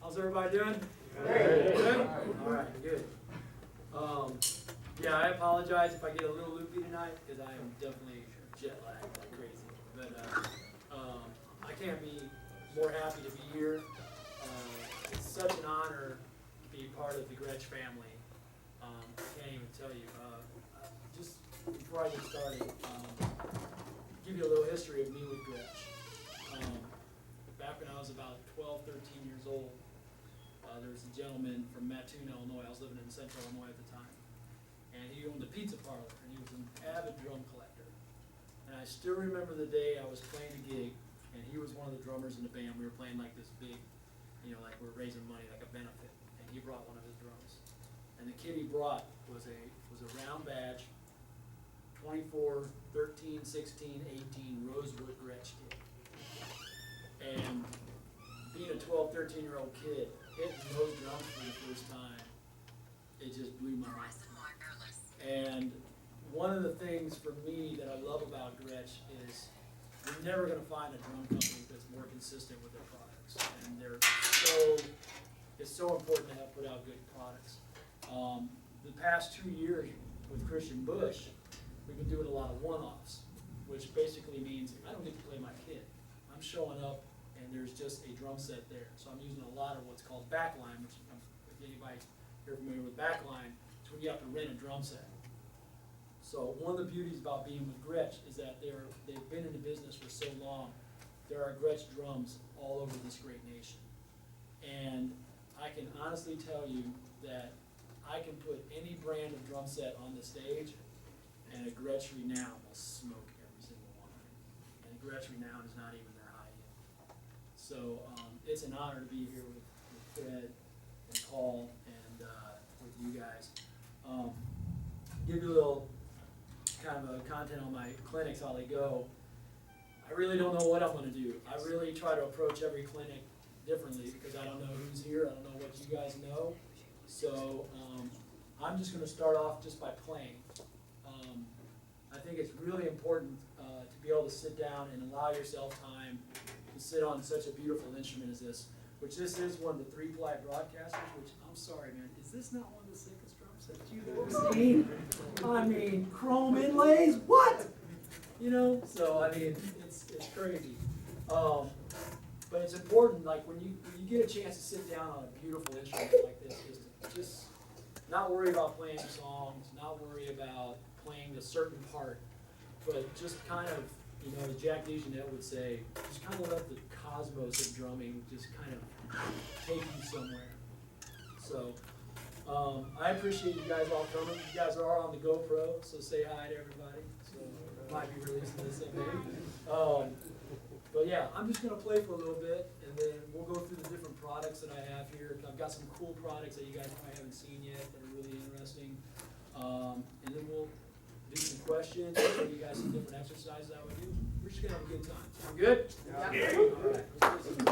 How's everybody doing? Good? All right, good. Yeah, I apologize if I get a little loopy tonight because I am definitely jet lagged like crazy. But I can't be more happy to be here. It's such an honor to be part of the Gretsch family. I can't even tell you. Just before I get started, give you a little history of me with Gretsch. Back when I was about 12, 13 years old, there was a gentleman from Mattoon, Illinois. I was living in central Illinois at the time. And he owned a pizza parlor, and he was an avid drum collector. And I still remember the day I was playing a gig, and he was one of the drummers in the band. We were playing like this big, like we're raising money, like a benefit. And he brought one of his drums. And the kid he brought was a round badge, 24, 13, 16, 18 Rosewood Gretsch kid. And being a 12, 13-year-old kid, hitting those drums for the first time, it just blew my mind. And one of the things for me that I love about Gretsch is you're never going to find a drum company that's more consistent with their products. And it's so important to put out good products. The past 2 years with Christian Bush, we've been doing a lot of one-offs, which basically means I don't get to play my kit. I'm showing up and there's just a drum set there. So I'm using a lot of what's called backline, which if anybody here familiar with backline, it's when you have to rent a drum set. So one of the beauties about being with Gretsch is that they've been in the business for so long. There are Gretsch drums all over this great nation. And I can honestly tell you that I can put any brand of drum set on the stage and a Gretsch Renown will smoke every single one of them. And a Gretsch Renown is not even their high end. So it's an honor to be here with Fred and Paul and with you guys. Give you a little kind of a content on my clinics, how they go. I really don't know what I'm going to do. I really try to approach every clinic differently because I don't know who's here. I don't know what you guys know. So I'm just going to start off just by playing. I think it's really important to be able to sit down and allow yourself time to sit on such a beautiful instrument as this, which this is one of the 3-ply broadcasters, which I'm sorry, man, is this not one of the sickest drum sets you've ever seen? I mean, chrome inlays, what? So I mean, it's crazy. But it's important, like when you get a chance to sit down on a beautiful instrument like this, just not worry about playing songs, not worry about playing a certain part, but just kind of, as Jack DeJohnette would say, just kind of let the cosmos of drumming just kind of take you somewhere. So I appreciate you guys all coming. You guys are on the GoPro, so say hi to everybody. So might be releasing this someday. But yeah, I'm just going to play for a little bit, and then we'll go through the different products that I have here. I've got some cool products that you guys probably haven't seen yet that are really interesting. And then we'll do some questions, show you guys some different exercises I would do. We're just going to have a good time. Sound good? Yeah. All right. Let's listen.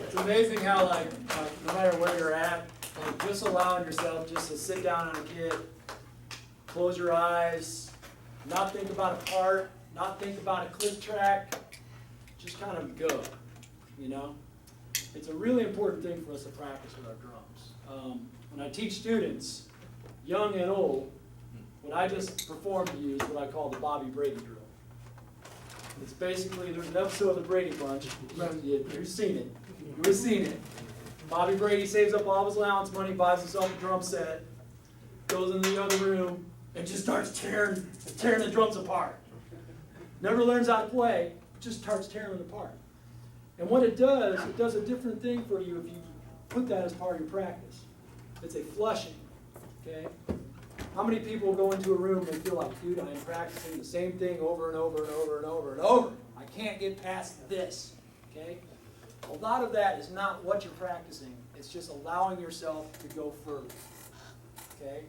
It's amazing how, like, no matter where you're at, like, just allowing yourself just to sit down on a kit, close your eyes, not think about a part, not think about a click track, just kind of go, you know? It's a really important thing for us to practice with our drums. When I teach students, young and old, what I just performed to you is what I call the Bobby Brady drill. It's basically, there's an episode of the Brady Bunch, you've seen it, you've seen it. Bobby Brady saves up all his allowance money, buys himself a drum set, goes in the other room, and just starts tearing the drums apart. Never learns how to play, just starts tearing them apart. And what it does a different thing for you if you put that as part of your practice. It's a flushing, okay? How many people go into a room and feel like, dude, I am practicing the same thing over and over and over and over and over. I can't get past this, okay? A lot of that is not what you're practicing. It's just allowing yourself to go further, okay?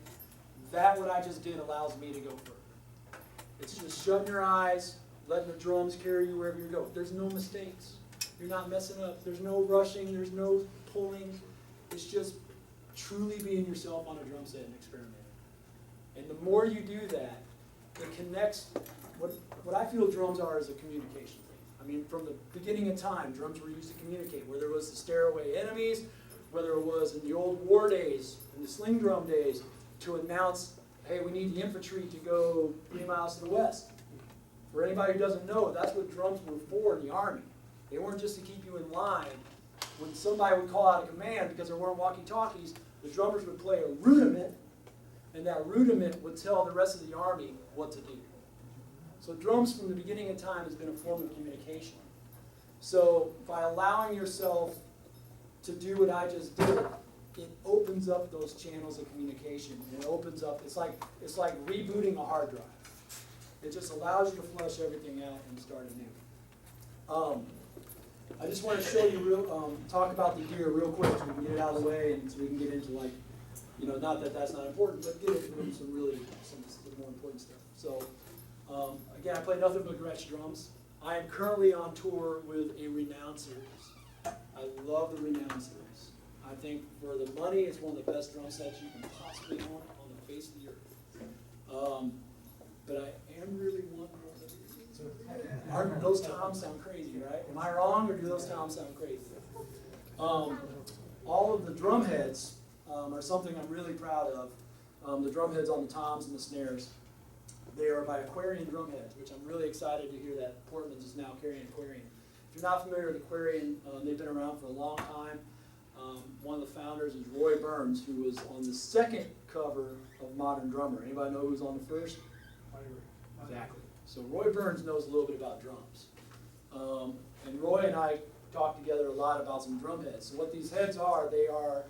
That what I just did allows me to go further. It's just shutting your eyes, letting the drums carry you wherever you go. There's no mistakes. You're not messing up. There's no rushing. There's no pulling. It's just truly being yourself on a drum set and experimenting. And the more you do that, it connects. What I feel drums are is a communication thing. I mean, from the beginning of time, drums were used to communicate. Whether it was to scare away enemies, whether it was in the old war days, in the sling drum days, to announce, hey, we need the infantry to go 3 miles to the west. For anybody who doesn't know, that's what drums were for in the Army. They weren't just to keep you in line. When somebody would call out a command because there weren't walkie-talkies, the drummers would play a rudiment, and that rudiment would tell the rest of the Army what to do. So drums from the beginning of time has been a form of communication. So by allowing yourself to do what I just did, it opens up those channels of communication. It opens up, it's like rebooting a hard drive. It just allows you to flush everything out and start anew. I just want to show you, talk about the gear real quick so we can get it out of the way and so we can get into, like, you know, not that that's not important, but get into some really, some more important stuff. So, again, I play nothing but Gretsch drums. I am currently on tour with a Renown series. I love the Renown series. I think for the money, it's one of the best drum sets you can possibly own on the face of the earth. But I am really wanting more than those toms sound crazy, right? Am I wrong, or do those toms sound crazy? All of the drum heads are something I'm really proud of. The drum heads on the toms and the snares, they are by Aquarian drum heads, which I'm really excited to hear that Portland's is now carrying Aquarian. If you're not familiar with Aquarian, they've been around for a long time. One of the founders is Roy Burns, who was on the second cover of Modern Drummer. Anybody know who's on the first? Exactly. So Roy Burns knows a little bit about drums. And Roy and I talked together a lot about some drum heads. So what these heads are, they are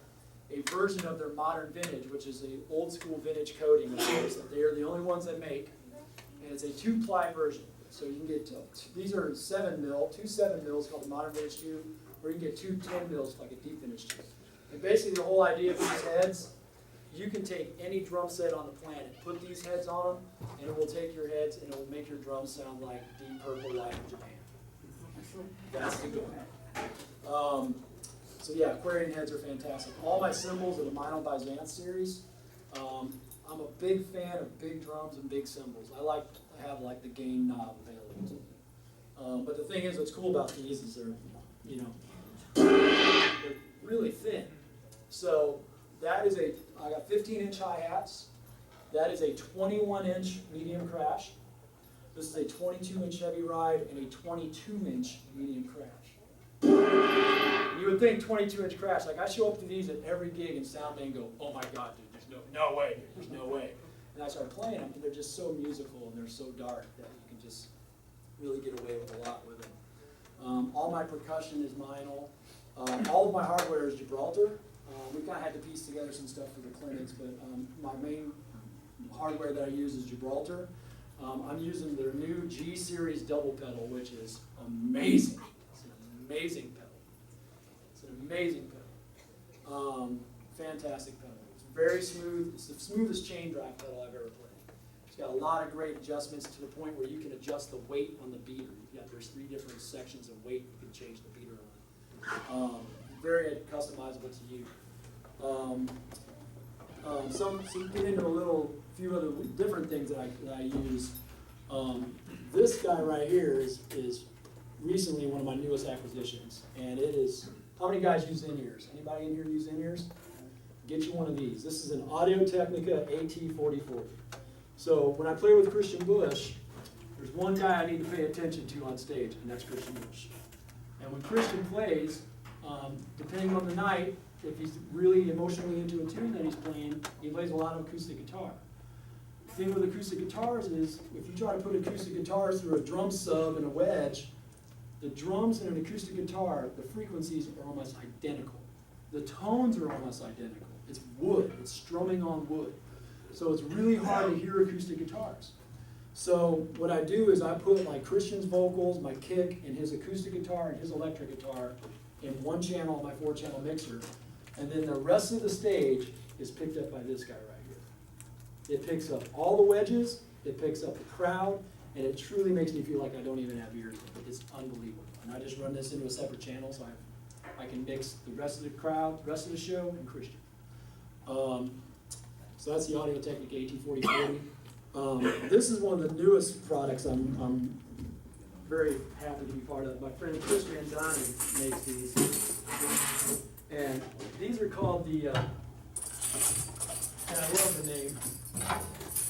a version of their modern vintage, which is an old school vintage coating of course, that they are the only ones that make. And it's a 2-ply version. So you can get, these are 7 mil, 2 7 mils called the modern vintage tube, or you can get 2 10 mils like a deep vintage tube. And basically the whole idea of these heads, you can take any drum set on the planet, put these heads on them, and it will take your heads and it will make your drums sound like Deep Purple live in Japan. That's the goal. So yeah, Aquarian heads are fantastic. All my cymbals are the Meinl by Zance series. I'm a big fan of big drums and big cymbals. I like to have like the gain knob available. But the thing is, what's cool about these is they're, you know, they're really thin. So that is I got 15-inch hi-hats. That is a 21-inch medium crash. This is a 22-inch heavy ride and a 22-inch medium crash. You would think 22-inch crash, like I show up to these at every gig and sound man go, oh my God, dude, there's no way, there's no way. And I start playing them and they're just so musical and they're so dark that you can just really get away with a lot with them. All my percussion is Meinl. All of my hardware is Gibraltar. We kind of had to piece together some stuff for the clinics, but my main hardware that I use is Gibraltar. I'm using their new G Series double pedal, which is amazing. It's an amazing pedal. It's an amazing pedal. Fantastic pedal. It's very smooth. It's the smoothest chain drive pedal I've ever played. It's got a lot of great adjustments to the point where you can adjust the weight on the beater. There's 3 different sections of weight you can change the beater on. Very customizable to you. So get into a few other different things that I use. This guy right here is recently one of my newest acquisitions, and it is. How many guys use in-ears? Anybody in here use in-ears? Get you one of these. This is an Audio-Technica AT4040. So when I play with Christian Bush, there's one guy I need to pay attention to on stage, and that's Christian Bush. And when Christian plays, depending on the night, if he's really emotionally into a tune that he's playing, he plays a lot of acoustic guitar. The thing with acoustic guitars is, if you try to put acoustic guitars through a drum sub and a wedge, the drums in an acoustic guitar, the frequencies are almost identical. The tones are almost identical. It's wood, it's strumming on wood. So it's really hard to hear acoustic guitars. So what I do is I put like Christian's vocals, my kick, and his acoustic guitar and his electric guitar in one channel on my 4-channel mixer. And then the rest of the stage is picked up by this guy right here. It picks up all the wedges, it picks up the crowd, and it truly makes me feel like I don't even have ears. It's unbelievable. And I just run this into a separate channel so I can mix the rest of the crowd, the rest of the show, and Christian. So that's the Audio-Technica AT4040. This is one of the newest products I'm very happy to be part of. My friend Chris Ranzani makes these. And these are called the, and I love the name,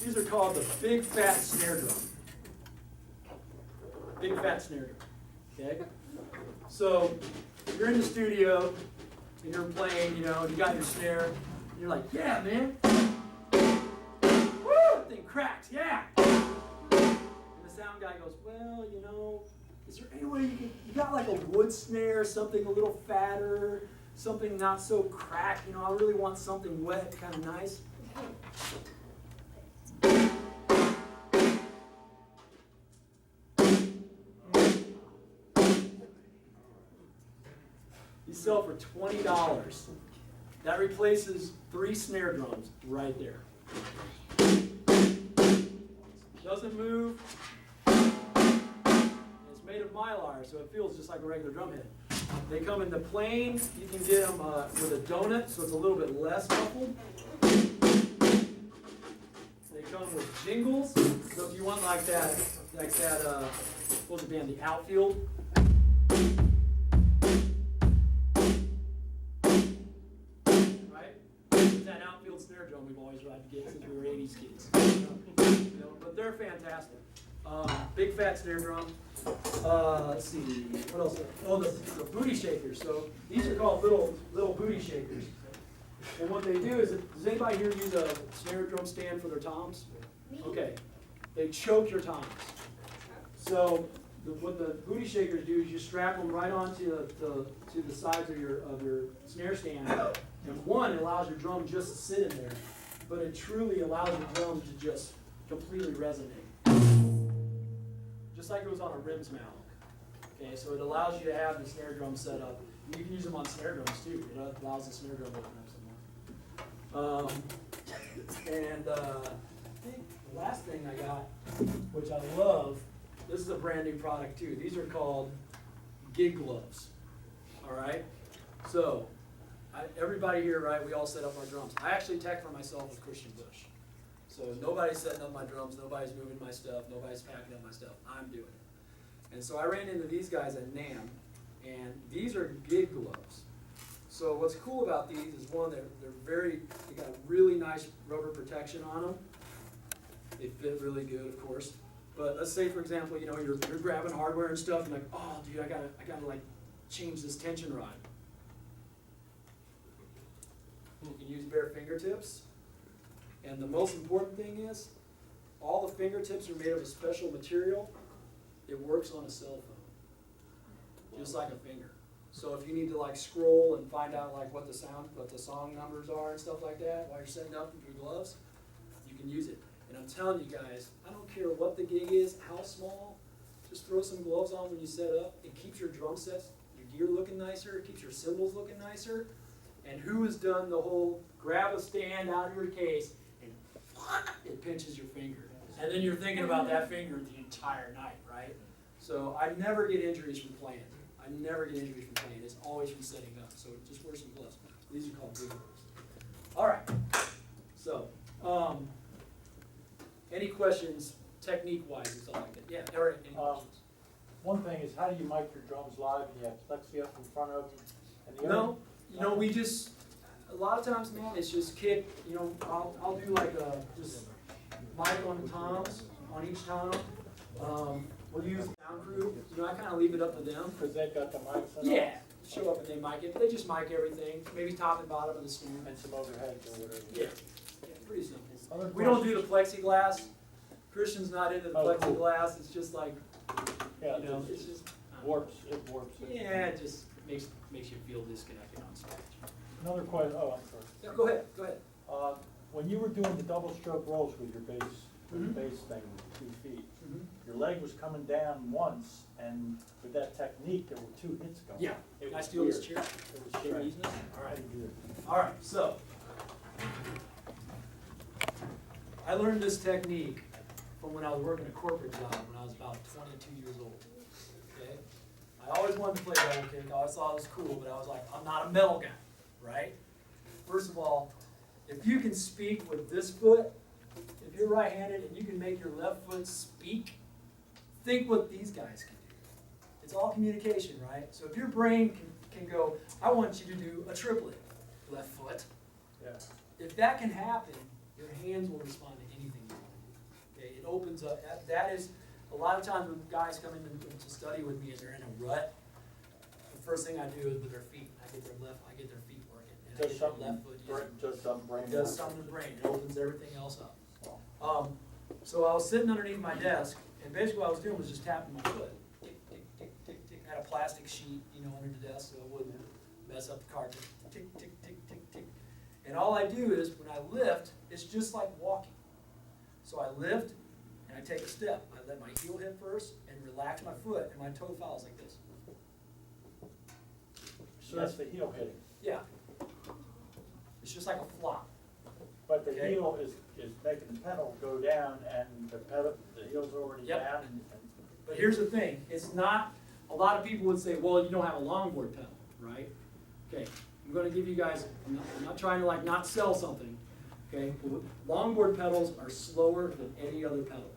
these are called the Big Fat Snare Drum. Big Fat Snare Drum, okay? So, you're in the studio, and you're playing, you know, you got your snare, and you're like, yeah, man. Woo, that thing cracks, yeah. And the sound guy goes, well, you know, is there any way you got like a wood snare, something a little fatter, something not so cracked, you know, I really want something wet, kind of nice. These sell for $20. That replaces 3 snare drums right there. Doesn't move. It's made of mylar, so it feels just like a regular drum head. They come in the plain. You can get them with a donut, so it's a little bit less muffled. They come with jingles, so if you want like that, what was the band, the Outfield. Right? It's that Outfield snare drum we've always tried to get since we were 80s kids. You know, but they're fantastic. Big Fat Snare Drum. Let's see, what else? Oh, the booty shakers. So these are called little booty shakers. And what they do is, does anybody here use a snare drum stand for their toms? Okay. They choke your toms. So what the booty shakers do is you strap them right onto the sides of your snare stand, and one, it allows your drum just to sit in there, but it truly allows your drum to just completely resonate, just like it was on a rims mount. Okay, so it allows you to have the snare drum set up. You can use them on snare drums too. It allows the snare drum to open up some more. I think the last thing I got, which I love, this is a brand new product too. These are called gig gloves. All right. So everybody here, right? We all set up our drums. I actually tech for myself with Christian Bush. So nobody's setting up my drums. Nobody's moving my stuff. Nobody's packing up my stuff. I'm doing it. And so I ran into these guys at NAMM, and these are gig gloves. So what's cool about these is one, they got a really nice rubber protection on them. They fit really good, of course. But let's say, for example, you know, you're grabbing hardware and stuff, and like, oh, dude, I gotta like change this tension rod. You can use bare fingertips, and the most important thing is, all the fingertips are made of a special material. It works on a cell phone, just like a finger. So if you need to like scroll and find out like what the song numbers are and stuff like that while you're setting up with your gloves, you can use it. And I'm telling you guys, I don't care what the gig is, how small, just throw some gloves on when you set up. It keeps your drum sets, your gear looking nicer, it keeps your cymbals looking nicer. And who has done the whole grab a stand out of your case and it pinches your finger. And then you're thinking about that finger the entire night, right? So I never get injuries from playing. I never get injuries from playing. It's always from setting up. So just wear some gloves. These are called gig gloves. All right. So, any questions technique-wise and stuff like that? Yeah, Eric, any questions? One thing is, how do you mic your drums live and you have plexi up in front of you? And the No, you know, we just, a lot of times, man, it's just kick, you know, I'll do like a, just mic on the toms, on each tom. We'll use sound crew, you know, I kind of leave it up to them. Because they've got the mics on. Yeah, show up and they mic it, they just mic everything, maybe top and bottom of the snare. And some overheads or whatever. Yeah, pretty simple. Other We don't do questions? the plexiglass. Christian's not into the Oh, cool. plexiglass, it's just like, Yeah, you know, it it's just. warps it. Yeah, it just makes you feel disconnected on stage. Another question, oh, I'm sorry. Yeah, go ahead, go ahead. When you were doing the double stroke rolls with your bass, Mhm. bass thing with 2 feet, Mhm. your leg was coming down once, and with that technique, there were 2 hits going. Yeah, It can I was steal this weird. chair? It was Chair strange. easiness? All How right. do you do it? All right, so I learned this technique from when I was working a corporate job when I was about 22 years old. Okay, I always wanted to play double kick. I always thought it was cool, but I was like, I'm not a metal guy, right? First of all, if you can speak with this foot, if you're right-handed and you can make your left foot speak, think what these guys can do. It's all communication, right? So if your brain can go, I want you to do a triplet, left foot. Yeah. If that can happen, your hands will respond to anything you want to do. Okay, it opens up. That is, a lot of times when guys come in to study with me and they're in a rut, the first thing I do is with their feet. I get their feet working. And I Does get their something, left foot using. does something brain. It does something to the brain. It opens everything else up. So I was sitting underneath my desk, and basically what I was doing was just tapping my foot. Tick, tick, tick, tick, tick. I had a plastic sheet, you know, under the desk so it wouldn't mess up the carpet. Tick, tick, tick, tick, tick. And all I do is, when I lift, it's just like walking. So I lift, and I take a step. I let my heel hit first, and relax my foot, and my toe follows like this. So that's the heel hitting. Yeah. It's just like a flop. But the Okay. heel is making the pedal go down, and the heel's already Yep. down. But here's the thing, it's not, a lot of people would say, well, you don't have a longboard pedal, right? Okay, I'm gonna give you guys, I'm not trying to like not sell something, okay? Longboard pedals are slower than any other pedal,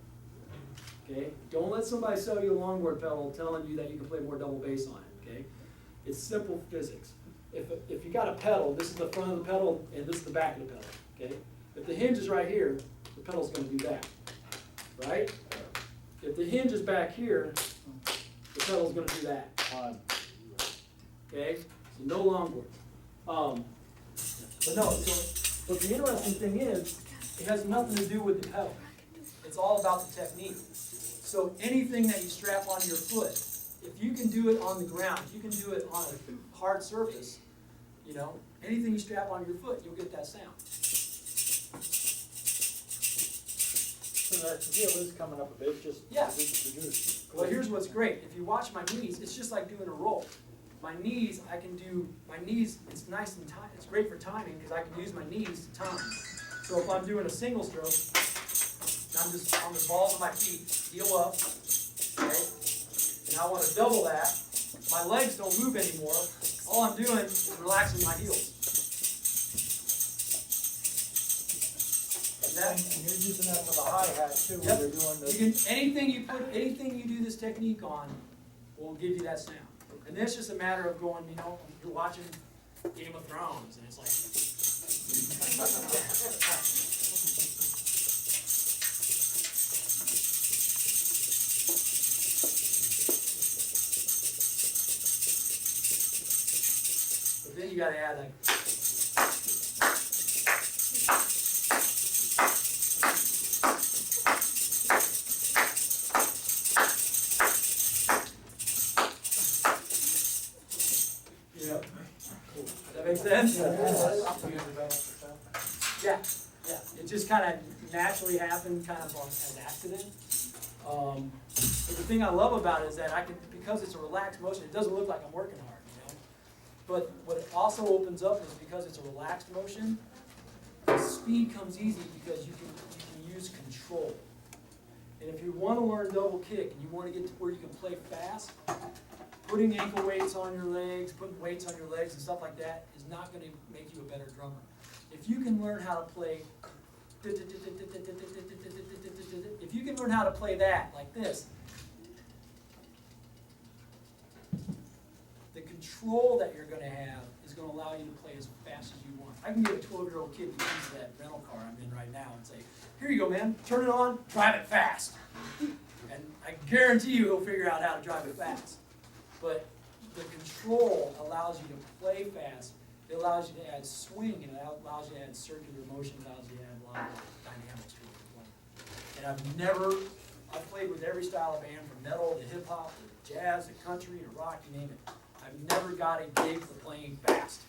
okay? Don't let somebody sell you a longboard pedal telling you that you can play more double bass on it, okay? It's simple physics. If you got a pedal, this is the front of the pedal and this is the back of the pedal, okay? If the hinge is right here, the pedal's gonna do that, right? If the hinge is back here, the pedal's gonna do that, okay? So no longboard. But no, but the interesting thing is, it has nothing to do with the pedal. It's all about the technique. So anything that you strap onto your foot, if you can do it on the ground, if you can do it on a hard surface, you know, anything you strap onto your foot, you'll get that sound. So that heel is coming up a bit, just. Yeah. Well, here's what's great. If you watch my knees, it's just like doing a roll. My knees, it's nice and tight. It's great for timing because I can use my knees to time. So if I'm doing a single stroke, I'm just on the balls of my feet, heel up, okay? And I want to double that. My legs don't move anymore. All I'm doing is relaxing my heels. And you're using that for the hi-hat too, when Yep. you're doing the. Anything you do this technique on will give you that sound. And then it's just a matter of going, you know, you're watching Game of Thrones, and it's like. But then you gotta add like. Make sense? Yeah, yeah. It just kind of naturally happened, kind of on an accident. But the thing I love about it is that I can, because it's a relaxed motion, it doesn't look like I'm working hard, you know. But what it also opens up is because it's a relaxed motion, the speed comes easy because you can use control. And if you want to learn double kick and you want to get to where you can play fast, putting ankle weights on your legs, putting weights on your legs and stuff like that is not going to make you a better drummer. If you can learn how to play, if you can learn how to play that like this, the control that you're going to have is going to allow you to play as fast as you want. I can give a 12-year-old kid the keys to that rental car I'm in right now and say, here you go, man, turn it on, drive it fast. And I guarantee you he'll figure out how to drive it fast. But the control allows you to play fast. It allows you to add swing, and it allows you to add circular motion, allows you to add a lot of dynamics to it. And I've played with every style of band, from metal to hip hop to jazz to country to rock, you name it. I've never got a gig for playing fast.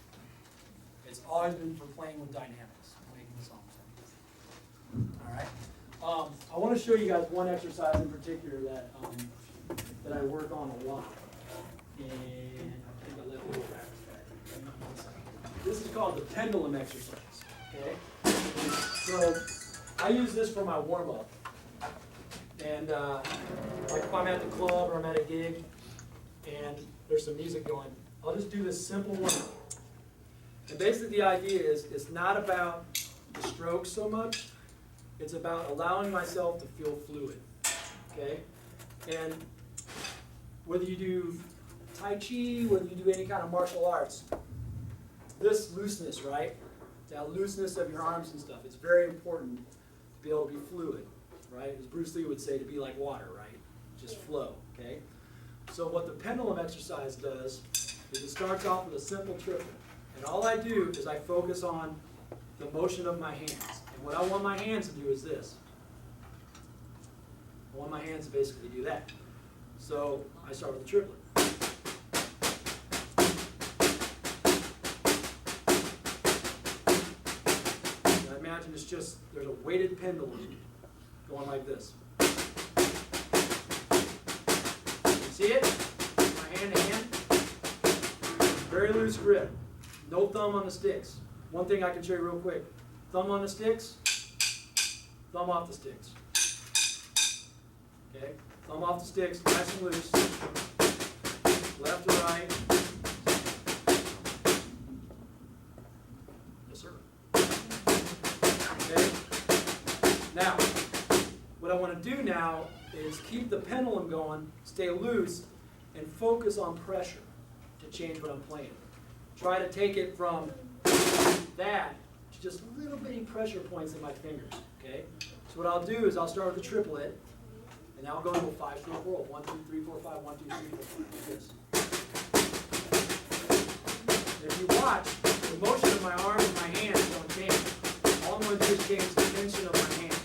It's always been for playing with dynamics, making the songs. All right. I want to show you guys one exercise in particular that I work on a lot. And I think I left it over. This is called the pendulum exercise. Okay? So I use this for my warm-up. And like if I'm at the club or I'm at a gig and there's some music going, I'll just do this simple one. And basically the idea is it's not about the strokes so much, it's about allowing myself to feel fluid. Okay? And whether you do Tai Chi, whether you do any kind of martial arts, this looseness, right? That looseness of your arms and stuff, it's very important to be able to be fluid, right? As Bruce Lee would say, to be like water, right? Just flow, okay? So what the pendulum exercise does is it starts off with a simple triple. And all I do is I focus on the motion of my hands. And what I want my hands to do is this. I want my hands to basically do that. So I start with the triplet. Imagine it's just, there's a weighted pendulum going like this. You see it? My hand to hand. Very loose grip. No thumb on the sticks. One thing I can show you real quick. Thumb on the sticks, thumb off the sticks. Okay? Thumb off the sticks, nice and loose. Left to right. Yes, sir. Okay? Now, what I want to do now is keep the pendulum going, stay loose, and focus on pressure to change what I'm playing. Try to take it from that to just little bitty pressure points in my fingers. Okay? So what I'll do is I'll start with the triplet, and I'll go into a 5-stroke roll. 1, 2, 3, 4, 5, 1, 2, 3, 4, 5, like this. And if you watch, the motion of my arms and my hands don't change. All I'm going to do is change the tension of my hands.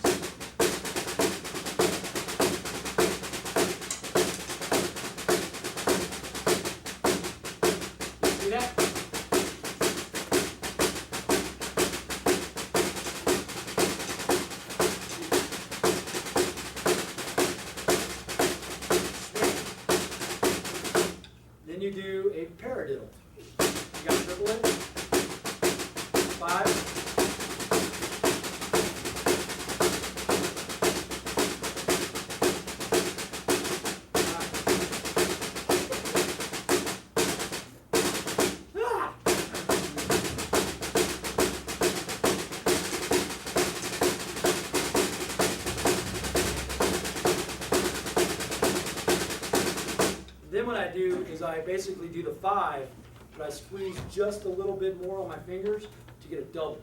do is I basically do the 5, but I squeeze just a little bit more on my fingers to get a double.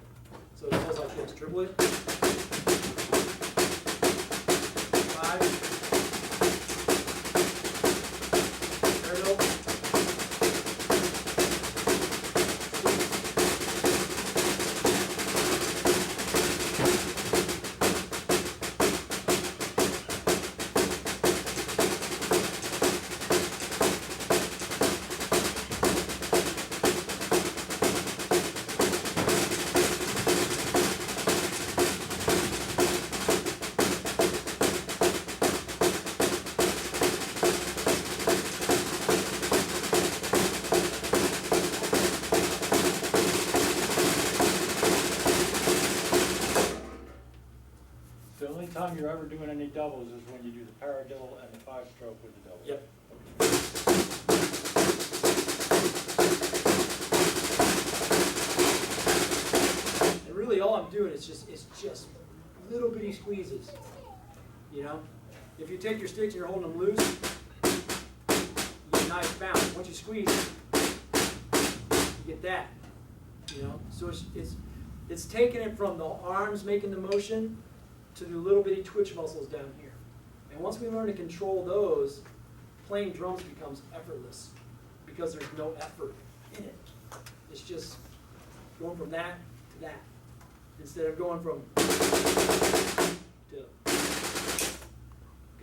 So it goes like this, dribble it. 5. There it goes. The only time you're ever doing any doubles is when you do the paradiddle and the 5-stroke with the double. Yep. And really all I'm doing is just little bitty squeezes. You know? If you take your sticks and you're holding them loose, you get a nice bounce. Once you squeeze, you get that. You know? So it's taking it from the arms making the motion to the little bitty twitch muscles down here. And once we learn to control those, playing drums becomes effortless because there's no effort in it. It's just going from that to that instead of going from to.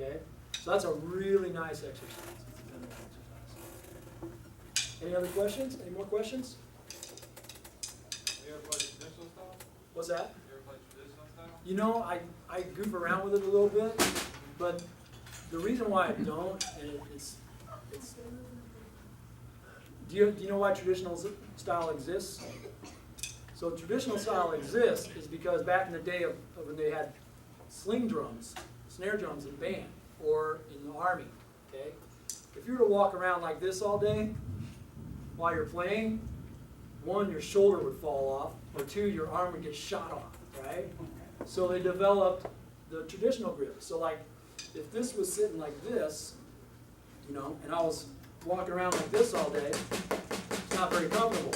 Okay? So that's a really nice exercise. It's a dependent exercise. Any other questions? Any more questions? You ever play traditional style? What's that? You ever play traditional style? You know, I goof around with it a little bit, but the reason why I don't, and it's do you know why traditional style exists? So traditional style exists is because back in the day of when they had sling drums, snare drums in band, or in the army, okay? If you were to walk around like this all day while you're playing, 1, your shoulder would fall off, or 2, your arm would get shot off, right? So they developed the traditional grip. So like, if this was sitting like this, you know, and I was walking around like this all day, it's not very comfortable.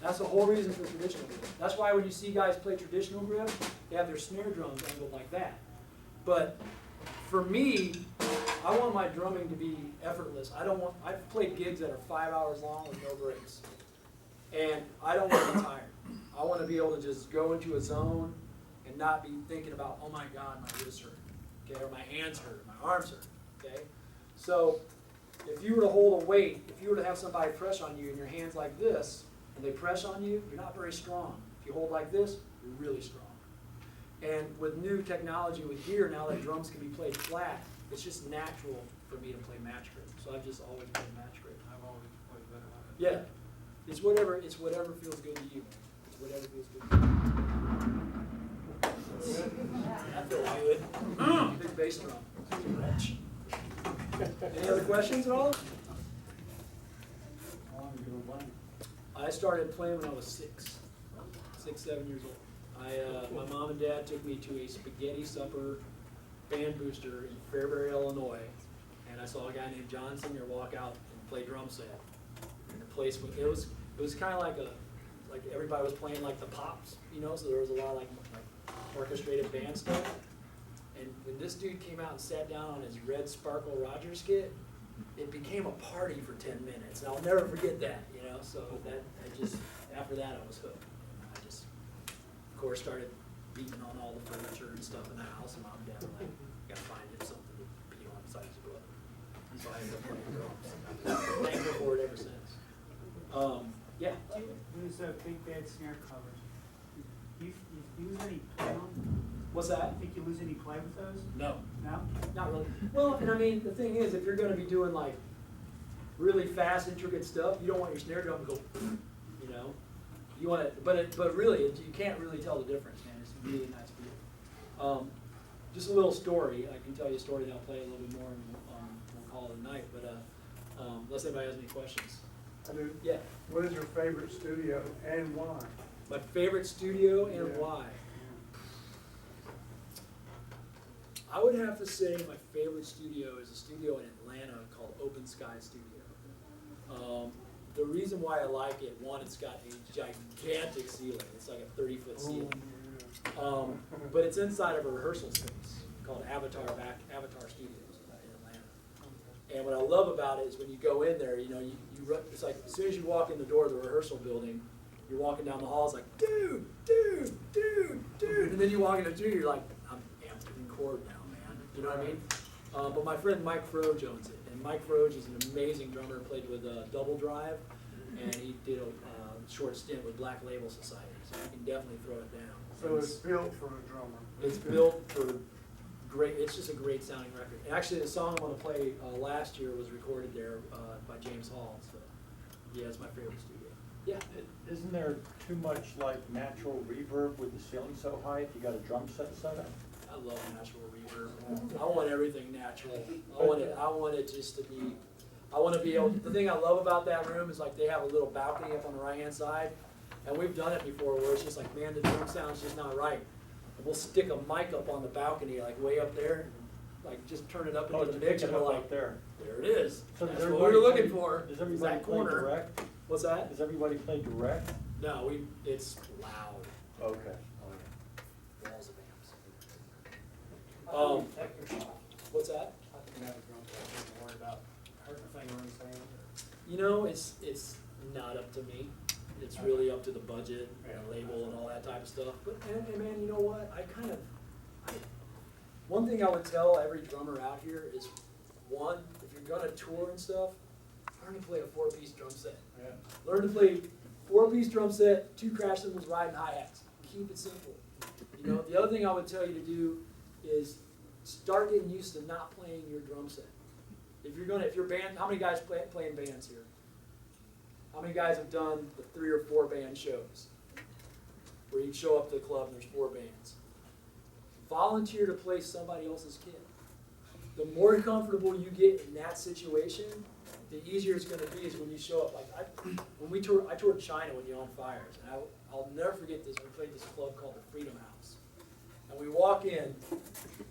That's the whole reason for traditional grip. That's why when you see guys play traditional grip, they have their snare drums angled like that. But for me, I want my drumming to be effortless. I've played gigs that are 5 hours long with no breaks. And I don't want to be tired. I want to be able to just go into a zone and not be thinking about, oh my God, my wrists hurt, okay, or my hands hurt, or my arms hurt, okay? So if you were to hold a weight, if you were to have somebody press on you and your hands like this, and they press on you, you're not very strong. If you hold like this, you're really strong. And with new technology with gear, now that drums can be played flat, it's just natural for me to play match grip. So I've just always played match grip. I've always played better on it. Yeah. It's whatever feels good to you. It's whatever feels good to you. That feels good. Big bass drum. Any other questions at all? How long have you been playing? I started playing when I was 6, 7 years old. My mom and dad took me to a spaghetti supper band booster in Fairbury, Illinois, and I saw a guy named John Singer walk out and play drum set. And the place it was kind of like everybody was playing like the pops, you know. So there was a lot of like orchestrated band stuff. And when this dude came out and sat down on his red Sparkle Rogers kit, it became a party for 10 minutes. And I'll never forget that, you know. So after that I was hooked. I just, of course, started beating on all the furniture and stuff in the house, and mom and dad were like, gotta find him something to beat on besides his brother. And so I ended up playing drums. I've been thankful for it ever since. Yeah. These big band snare covers. Do you lose any play on? What's that? Think you lose any play with those? No. No? Not really. Well, and I mean, the thing is, if you're gonna be doing like really fast, intricate stuff, you don't want your snare drum to go, you know. You want it, but really, you can't really tell the difference, man. It's a really nice feel. Just a little story. I can tell you a story, then I'll play a little bit more, and we'll call it a night. But unless anybody has any questions. I do. Yeah. What is your favorite studio and why? My favorite studio and Yeah. why. I would have to say my favorite studio is a studio in Atlanta called Open Sky Studio. The reason why I like it, one, it's got a gigantic ceiling. It's like a 30-foot ceiling. But it's inside of a rehearsal space called Avatar Studios in Atlanta. And what I love about it is when you go in there, you know, it's like as soon as you walk in the door of the rehearsal building, you're walking down the hall, it's like, dude, and then you walk in the studio, you're like, I'm amped to record now, man. You know what I mean? But my friend Mike Froge owns it, and Mike Froge is an amazing drummer, played with Double Drive, and he did a short stint with Black Label Society, so you can definitely throw it down. So it's built for a drummer. It's built for great, it's just a great sounding record. And actually, the song I'm going to play last year was recorded there by James Hall, so yeah, it's my favorite studio. Yeah. Isn't there too much like natural reverb with the ceiling so high if you got a drum set up? I love natural reverb. I want everything natural. I want it just to be, I want to be able, the thing I love about that room is like they have a little balcony up on the right hand side, and we've done it before where it's just like, man, the drum sound's just not right. And we'll stick a mic up on the balcony, like way up there, like just turn it up into the mix, and we're like, there it is. So That's what we were looking for. Does is everybody that play corner. direct? What's that? Does everybody play direct? No, it's loud. Okay. Walls of amps. Protect yourself. What's that? I think have a drum set, don't worry about hurting a finger or anything. You know, it's not up to me. It's really up to the budget and the label and all that type of stuff. But and man, you know what? One thing I would tell every drummer out here is, one, if you're gonna tour and stuff, learn to play a 4-piece drum set. Yeah. Learn to play 4-piece drum set, 2 crash cymbals, ride, and hi-hats. Keep it simple. You know, the other thing I would tell you to do is start getting used to not playing your drum set. If your band, how many guys play in bands here? How many guys have done the 3 or 4 band shows? Where you show up to the club and there's 4 bands. Volunteer to play somebody else's kit. The more comfortable you get in that situation, the easier it's going to be is when you show up. Like I toured China with the On Fires, and I'll never forget this. We played this club called the Freedom House, and we walk in,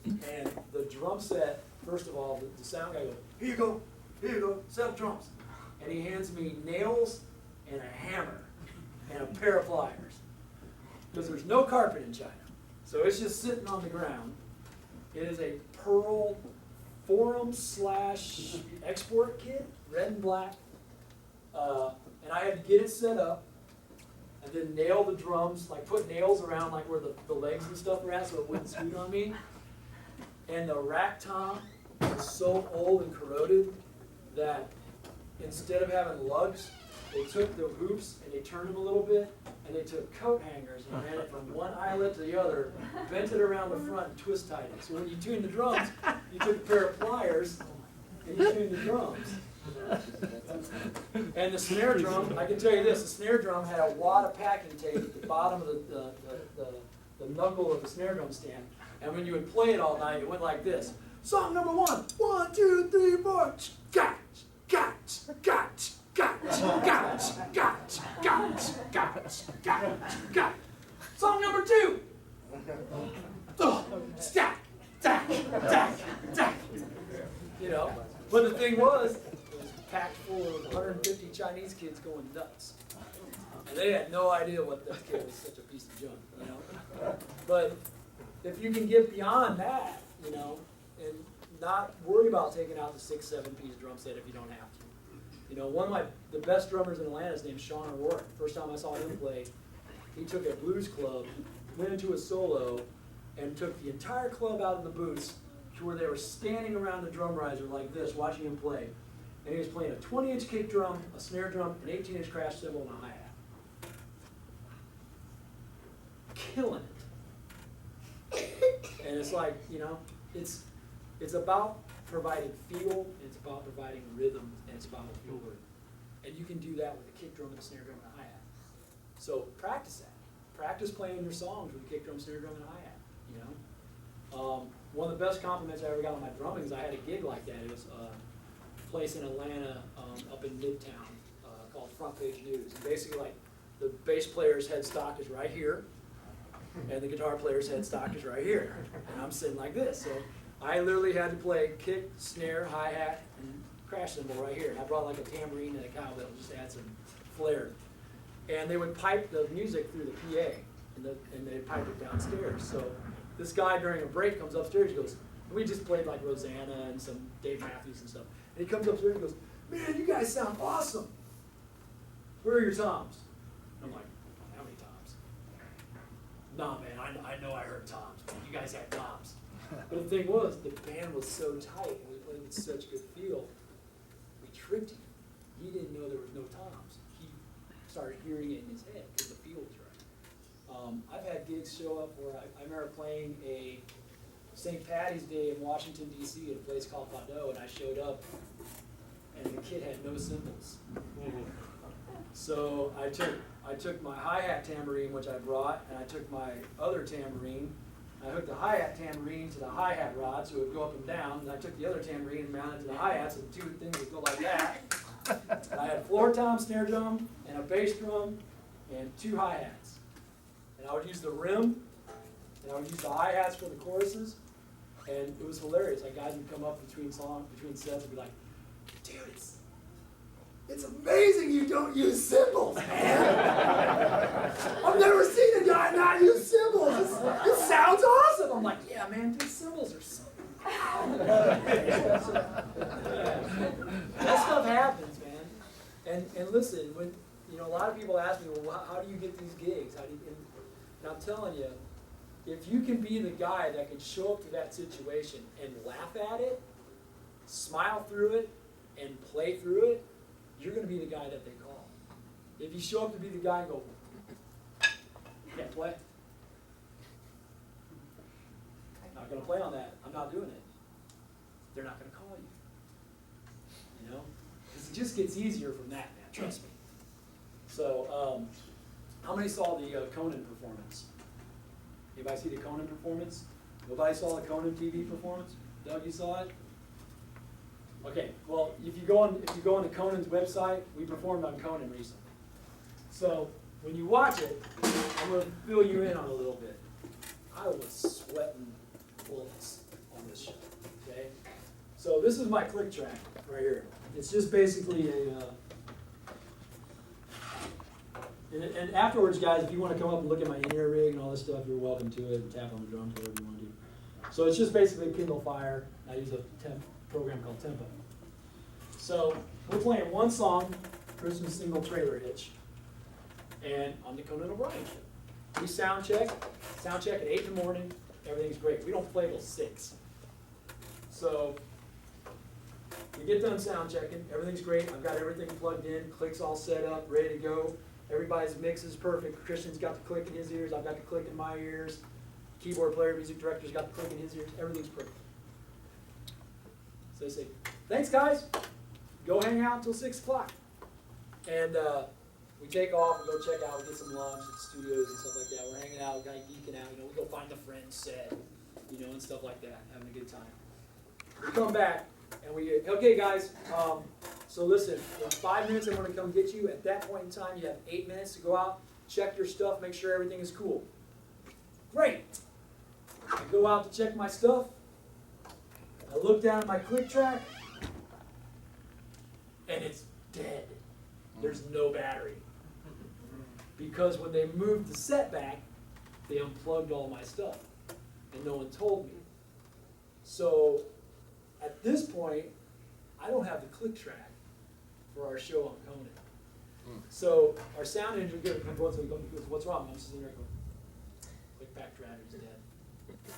and the drum set. First of all, the sound guy goes, here you go, set up drums, and he hands me nails and a hammer and a pair of pliers, because there's no carpet in China, so it's just sitting on the ground. It is a pearl forum / export kit, red and black, and I had to get it set up and then nail the drums, like put nails around like where the legs and stuff were at so it wouldn't scoot on me. And the rack tom was so old and corroded that instead of having lugs, they took the hoops and they turned them a little bit, and they took coat hangers and ran it from one eyelet to the other, bent it around the front and twist tied it. So when you tune the drums, you took a pair of pliers and you tuned the drums. And the snare drum, I can tell you this, the snare drum had a wad of packing tape at the bottom of the knuckle of the snare drum stand. And when you would play it all night, it went like this. Song number 1, 1, 2, 3, 4, gotch, gotch, gotch. Gotch. Song number 2. Stack. You know, but the thing was, it was packed full of 150 Chinese kids going nuts. And they had no idea what this kid was such a piece of junk, you know. But if you can get beyond that, you know, and not worry about taking out the 6, 7-piece drum set if you don't have to. You know, one of the best drummers in Atlanta is named Sean O'Rourke. First time I saw him play, he took a blues club, went into a solo, and took the entire club out in the booths to where they were standing around the drum riser like this, watching him play. And he was playing a 20-inch kick drum, a snare drum, an 18-inch crash cymbal, and a hi-hat. Killing it. And it's like, you know, it's about providing feel, and it's about providing rhythm, and it's about feel. And you can do that with a kick drum and a snare drum and a hi-hat. So practice that. Practice playing your songs with a kick drum, snare drum, and a hi-hat, you know? One of the best compliments I ever got on my drumming is I had a gig like that. It was a place in Atlanta up in Midtown called Front Page News. And basically, like, the bass player's headstock is right here, and the guitar player's headstock is right here. And I'm sitting like this. So I literally had to play kick, snare, hi-hat, and crash cymbal right here. And I brought like a tambourine and a cowbell just to add some flair. And they would pipe the music through the PA, and they'd pipe it downstairs. So this guy during a break comes upstairs, he goes, we just played like Rosanna and some Dave Matthews and stuff. And he comes upstairs and goes, man, you guys sound awesome. Where are your toms? I'm like, how many toms? Nah, man, I know I heard toms. You guys had toms. But the thing was, the band was so tight and we played with such good feel, we tricked him. He didn't know there was no toms. He started hearing it in his head because the feel was right. I've had gigs show up where I remember playing a St. Patty's Day in Washington, D.C. at a place called Bordeaux, and I showed up, and the kid had no cymbals. So I took my hi-hat tambourine, which I brought, and I took my other tambourine. I hooked the hi-hat tambourine to the hi-hat rod so it would go up and down, and I took the other tambourine and mounted it to the hi-hat so the two things would go like that. And I had floor tom, snare drum, and a bass drum, and two hi-hats. And I would use the rim, and I would use the hi-hats for the choruses, and it was hilarious. Like guys would come up between sets and be like, dude, it's amazing you don't use cymbals, man. I've never seen a guy not use cymbals. It sounds awesome. I'm like, yeah, man, these cymbals are so That stuff happens, man. And listen, when a lot of people ask me, well, how do you get these gigs? And I'm telling you, if you can be the guy that can show up to that situation and laugh at it, smile through it, and play through it, you're going to be the guy that they call. If you show up to be the guy and go, can't play. I'm not going to play on that. I'm not doing it. They're not going to call you. Because it just gets easier from that, man. Trust me. So, how many saw the Conan performance? Anybody see the Conan performance? Nobody saw the Conan TV performance? Doug, you saw it? Okay, well, if you go on to Conan's website, we performed on Conan recently. So when you watch it, I'm going to fill you in on a little bit. I was sweating bullets on this show. Okay, so this is my click track right here. It's just basically and afterwards, guys, if you want to come up and look at my in-ear rig and all this stuff, you're welcome to it. And tap on the drums, whatever you want to do. So it's just basically Kindle Fire. I use a program called Tempo. So we're playing one song, Christmas Single Trailer Hitch, and on the Conan O'Brien show. We sound check at 8 in the morning, everything's great. We don't play till 6. So we get done sound checking, everything's great. I've got everything plugged in, clicks all set up, ready to go. Everybody's mix is perfect. Christian's got the click in his ears, I've got the click in my ears. Keyboard player, music director's got the click in his ears, everything's perfect. So they say, thanks guys, go hang out until 6 o'clock. And we take off, we go check out, we get some lunch at studios and stuff like that. We're hanging out, kind of geeking out, we go find the friend set, and stuff like that, having a good time. We come back, and okay guys, so listen, in 5 minutes I'm going to come get you. At that point in time, you have 8 minutes to go out, check your stuff, make sure everything is cool. Great. I go out to check my stuff. I look down at my click track, and it's dead. There's no battery. Because when they moved the set back, they unplugged all my stuff, and no one told me. So at this point, I don't have the click track for our show on Conan. So our sound engineer comes once and goes, what's wrong? I'm sitting there going, click back track is dead.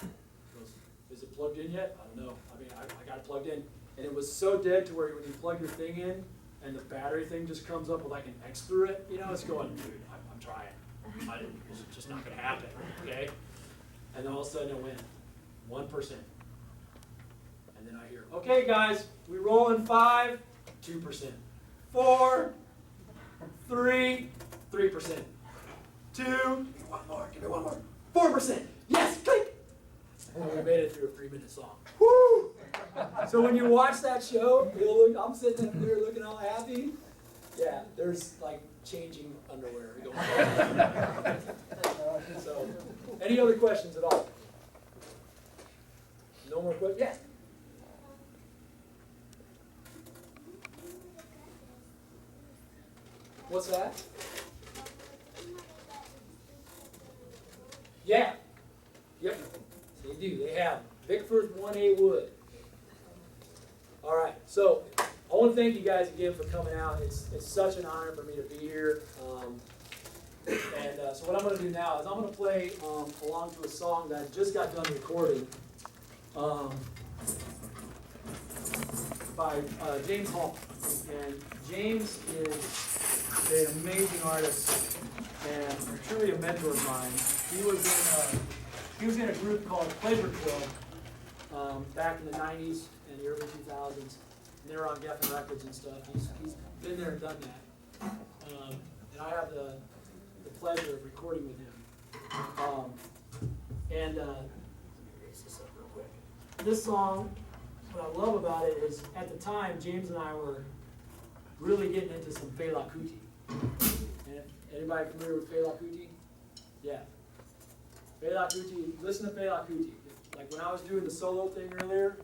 He goes, is it plugged in yet? I don't know. I got it plugged in. And it was so dead to where when you plug your thing in and the battery thing just comes up with like an X through it, it's going, dude, I'm trying. It's just not going to happen, okay? And then all of a sudden it went 1%. And then I hear, okay guys, we roll in 5, 2%. 4, 3, 3%. 2, one more, give me one more. 4%. Yes, click. And we made it through a 3-minute song. Woo! So when you watch that show, I'm sitting up there looking all happy. Yeah, there's like changing underwear going on. So, any other questions at all? No No more questions? Yeah. What's that? Yeah. Yep. They do. They have Vickford 1A wood. All right. So I want to thank you guys again for coming out. It's such an honor for me to be here. So what I'm going to do now is I'm going to play along to a song that I just got done recording by James Hall. And James is an amazing artist and truly a mentor of mine. He was in a group called Flavor Club back in the 90s and the early 2000s. And they were on Geffen Records and stuff. He's been there and done that. And I have the pleasure of recording with him. Let me raise this up real quick. This song, what I love about it is at the time, James and I were really getting into some Fela Kuti. And anybody familiar with Fela Kuti? Yeah. Fela Kuti, listen to Fela Kuti. Like when I was doing the solo thing earlier,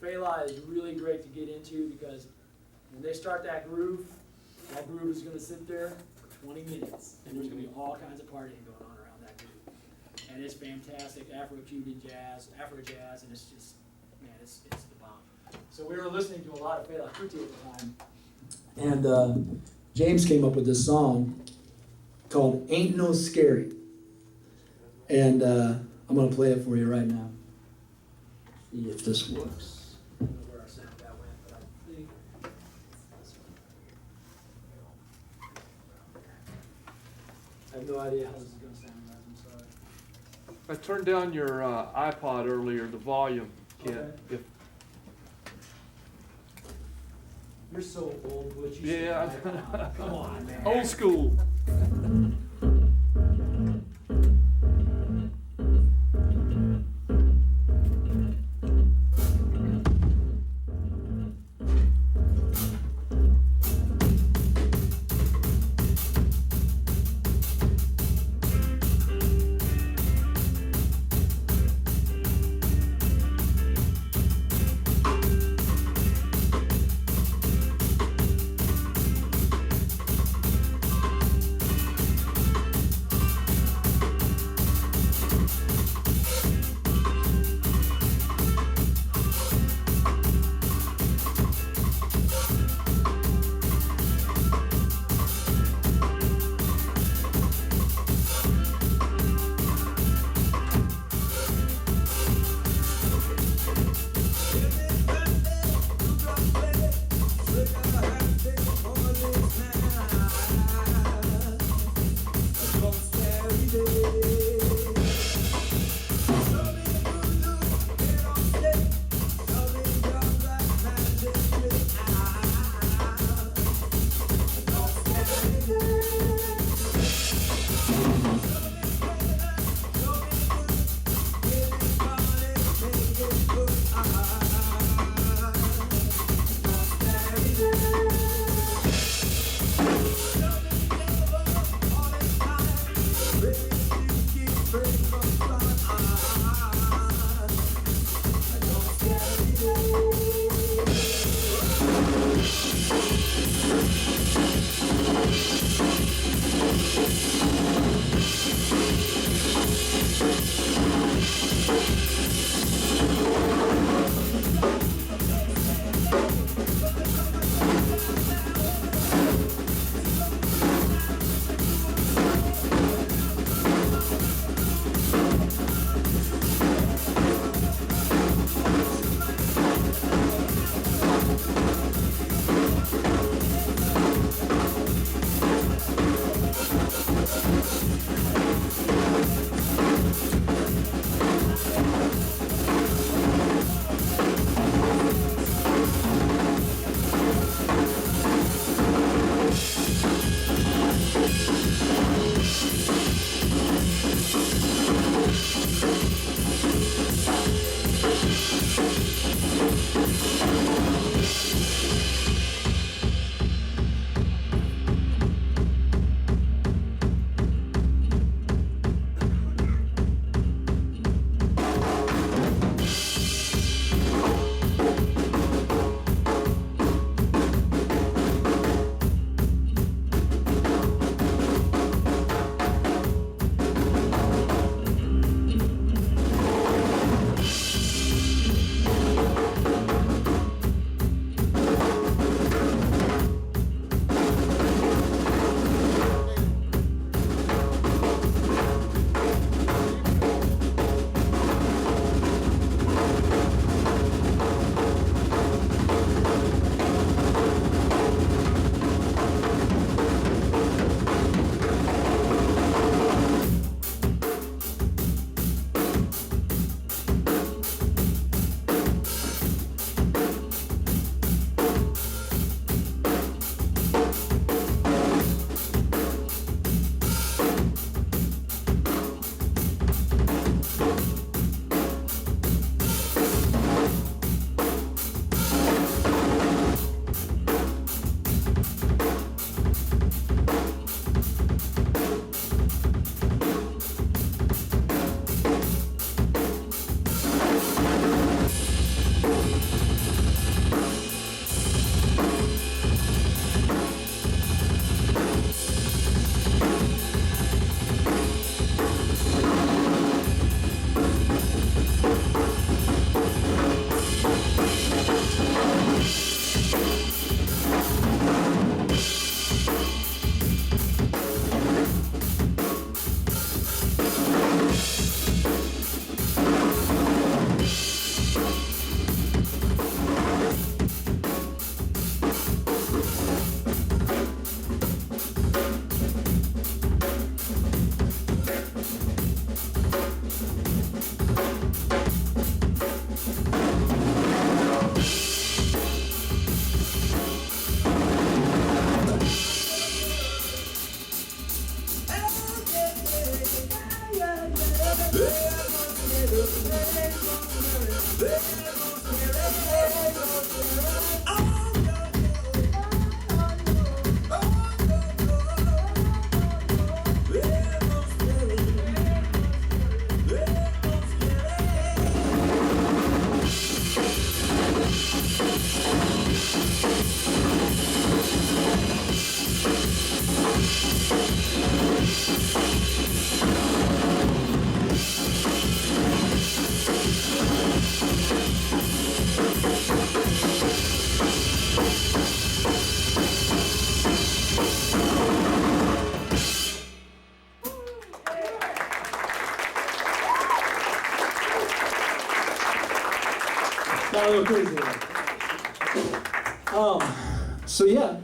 Fela is really great to get into because when they start that groove is going to sit there for 20 minutes. And there's going to be all kinds of partying going on around that groove. And it's fantastic, Afro-Cuban jazz, Afro-jazz, and it's just, man, it's the bomb. So we were listening to a lot of Fela Kuti at the time. And James came up with this song called Ain't No Scary. And I'm going to play it for you right now. See if this works. I don't know where our sound guy went, but I think this one. I have no idea how this is going to sound, guys. I'm sorry. I turned down your iPod earlier, the volume, Kent. Okay. If, You're so old, Butch. You yeah. should have Come on, man. Old school. Got a little crazy there.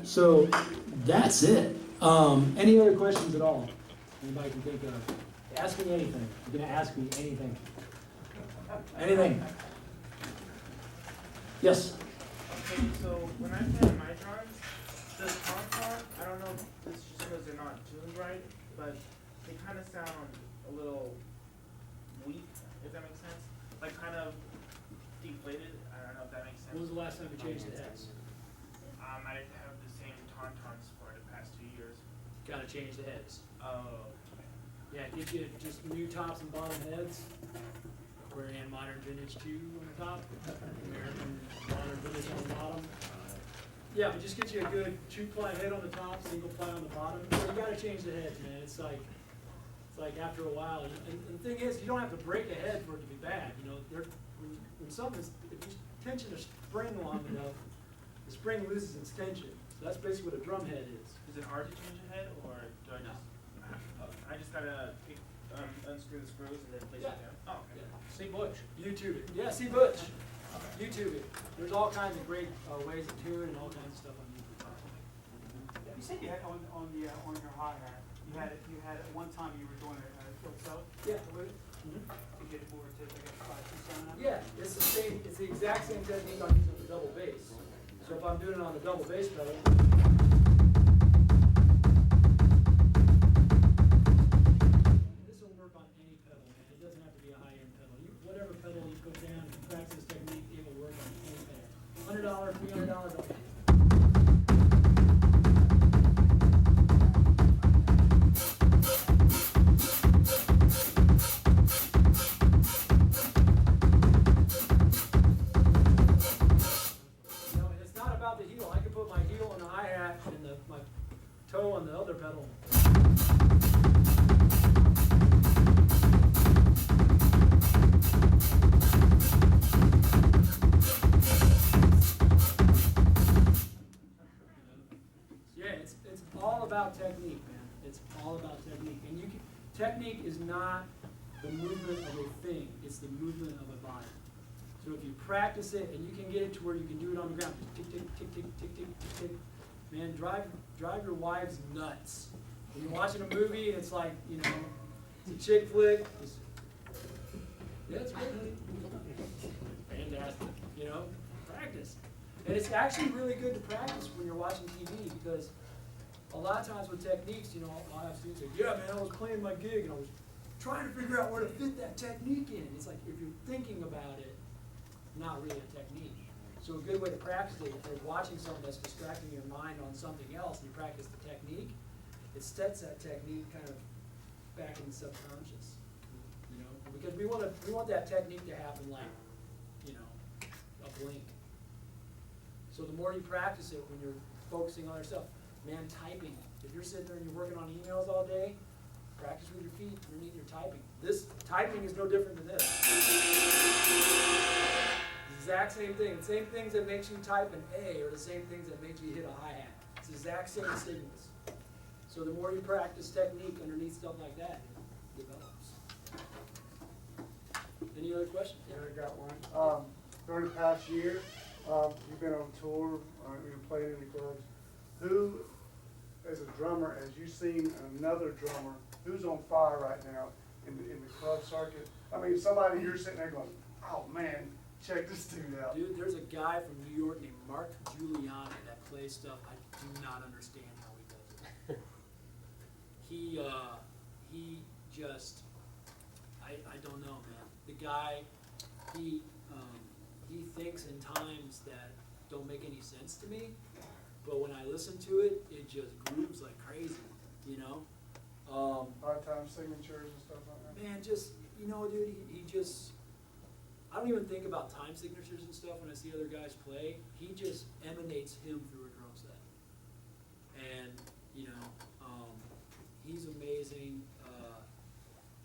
So that's it. Any other questions at all? Anybody can think of? Ask me anything. You're gonna ask me anything. Anything? Yes? Okay, so when I play on my drums, the tom-tom, I don't know if it's just because they're not tuned right, but they kind of sound a little weak, if that makes sense. Like kind of deflated. I don't know if that makes sense. When was the last time you changed the heads? I have the same tom-toms for the past 2 years. Gotta change the heads. Oh, Yeah, get you just new tops and bottom heads. Korean modern vintage 2 on the top, American modern vintage on the bottom. Yeah, but just get you a good 2-ply head on the top, single ply on the bottom. So you gotta change the heads, man. It's like after a while. And the thing is, you don't have to break a head for it to be bad. You know, when something's, if you tension a spring long enough, the spring loses its tension. So that's basically what a drum head is. is it hard to change a head, or do I just? I just gotta unscrew the screws and then place it down. Oh, okay. See Butch. YouTube it. Yeah, see Butch. YouTube it. There's all kinds of great ways to tune and all kinds of stuff on YouTube. You said you had on your hi-hat, you had at one time you were doing a tilt cell Yeah. with it to get it more to like a 5-2 sound. Yeah, it's the exact same technique I'm using with the double bass. So if I'm doing it on the double bass pedal, this will work on any pedal, man. It doesn't have to be a high-end pedal. Whatever pedal you put down, if you practice this technique, it will work on any pedal. $100, $300. My toe on the other pedal. Yeah, it's all about technique, man. It's all about technique. And technique is not the movement of a thing, it's the movement of a body. So if you practice it and you can get it to where you can do it on the ground, tick, tick, tick, tick, tick, tick, tick, tick. Man, drive your wives nuts. When you're watching a movie and it's like, you know, it's a chick flick. Yeah, it's great, honey. Fantastic. You know, practice. And it's actually really good to practice when you're watching TV because a lot of times with techniques, you know, I'll have students say, yeah, man, I was playing my gig and I was trying to figure out where to fit that technique in. It's like if you're thinking about it, not really a technique. So a good way to practice it, if you're watching something that's distracting your mind on something else and you practice the technique, it sets that technique kind of back in the subconscious. You know, because we want that technique to happen like, you know, a blink. So the more you practice it when you're focusing on yourself, man, typing. If you're sitting there and you're working on emails all day, practice with your feet underneath your typing. This typing is no different than this. Exact same thing. The same things that makes you type an A are the same things that make you hit a hi-hat. It's the exact same signals. So the more you practice technique underneath stuff like that, it develops. Any other questions? Yeah, I got one. During the past year, you've been on tour, you've played in the clubs. Who, as a drummer, as you've seen another drummer, who's on fire right now in the club circuit? I mean, somebody you're sitting there going, oh man, check this dude out. Dude, there's a guy from New York named Mark Giuliani that plays stuff I do not understand how he does it. He just, I don't know, man. The guy, he thinks in times that don't make any sense to me, but when I listen to it, it just grooves like crazy, you know? Hard time signatures and stuff like that. Man, just, you know, dude, he just, I don't even think about time signatures and stuff when I see other guys play. He just emanates him through a drum set. And, you know, he's amazing.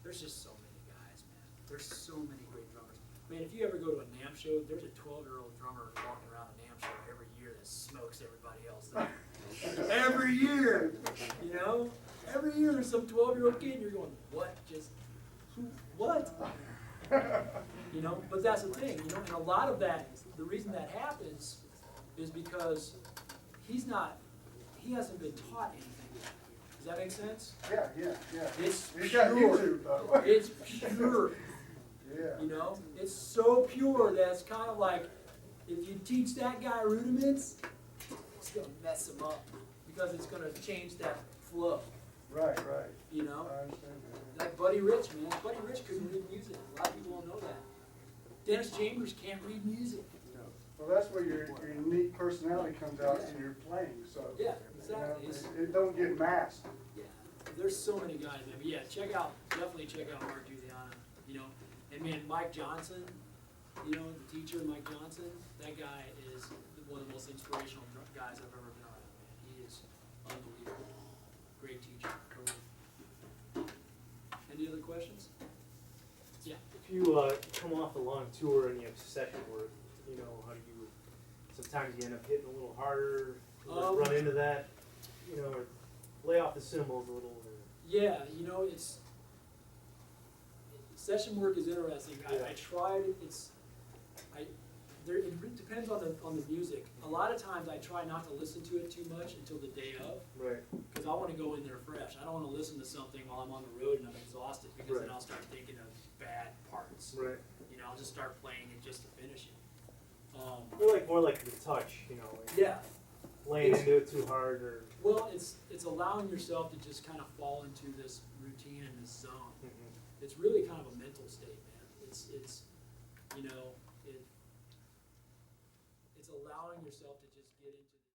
There's just so many guys, man. There's so many great drummers. Man, if you ever go to a NAMM show, there's a 12-year-old drummer walking around a NAMM show every year that smokes everybody else there. Every year, you know? Every year there's some 12-year-old kid and you're going, what? Just, who, what? You know, but that's the thing, you know, and a lot of that, the reason that happens is because he hasn't been taught anything yet. Does that make sense? Yeah. It's He's got pure. YouTube though. It's pure, Yeah. you know? It's so pure that it's kind of like, if you teach that guy rudiments, it's gonna mess him up because it's gonna change that flow, Right. you know? I understand that. Like Buddy Rich, man. Buddy Rich couldn't read music. A lot of people don't know that. Dennis Chambers can't read music. Well, that's where your unique personality comes out in your playing, so. Yeah, you know, exactly. it don't get masked. Yeah, there's so many guys, man. But yeah, definitely check out Mark Giuliano, you know. And man, Mike Johnson, you know, the teacher, Mike Johnson, that guy is one of the most inspirational guys I've ever been around, man. He is unbelievable. Great teacher. Any other questions? Yeah. If you come off a long tour and you have session work, you know, how do you, sometimes you end up hitting a little harder, run into that, you know, or lay off the cymbals a little. Or... Yeah, you know, session work is interesting. Yeah. I tried, it depends on the music. A lot of times I try not to listen to it too much until the day of, Right. because I want to go in there fresh. I don't want to listen to something while I'm on the road and I'm exhausted, because then Right. I'll start thinking of bad parts. Right. You know, I'll just start playing it just to finish it. Or like more like the touch, you know, like Yeah. laying into it too hard or. Well, it's allowing yourself to just kind of fall into this routine and this zone. Mm-hmm. It's really kind of a mental state, man. It's you know, it's allowing yourself to